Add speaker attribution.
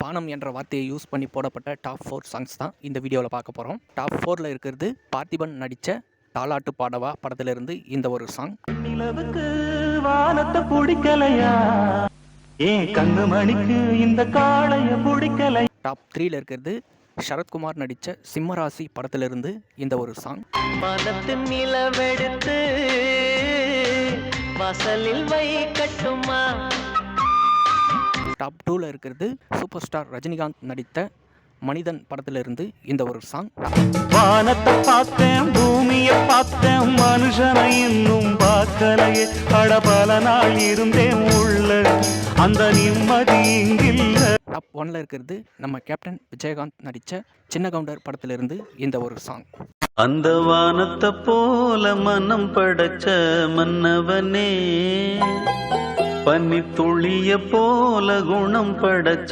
Speaker 1: வானம் என்ற வார்த்தையை யூஸ் பண்ணி போடப்பட்ட டாப் 4 சாங்ஸ் தான் இந்த வீடியோவில் பார்க்க போகிறோம். டாப் 4ல் இருக்கிறது பார்த்திபன் நடித்த தாலாட்டு பாடவா படத்திலிருந்து இந்த ஒரு சாங்.
Speaker 2: நிலவுக்கு வானத்தை பிடிக்கலையா, ஏன் கண்ணு மணிக்கு இந்த காளைய பிடிக்கலை.
Speaker 1: டாப் 3ல் இருக்கிறது சரத்குமார் நடித்த சிம்மராசி படத்திலிருந்து இந்த ஒரு சாங்.
Speaker 3: வானத்து நிலவெடுத்து வாசலில் வைக்கட்டுமா.
Speaker 1: டாப் 2ல் இருக்கிறது சூப்பர் ஸ்டார் ரஜினிகாந்த் நடித்த மனிதன் படத்திலிருந்து இந்த ஒரு சாங்.
Speaker 2: வானத்தை பார்த்தேன், பூமியை பார்த்தேன், மனுஷனை இன்னும் பார்க்கலையே. பல நாள் இருந்தேன் உள்ள, அந்த நிம்மதி இங்கில்ல.
Speaker 1: டாப் 1ல் இருக்கிறது நம்ம கேப்டன் விஜயகாந்த் நடித்த சின்ன கவுண்டர் படத்திலிருந்து இந்த ஒரு சாங்.
Speaker 2: அந்த வானத்தை போல மனம் படைச்ச மன்னவனே, பனி துளிய போல குணம் படைச்ச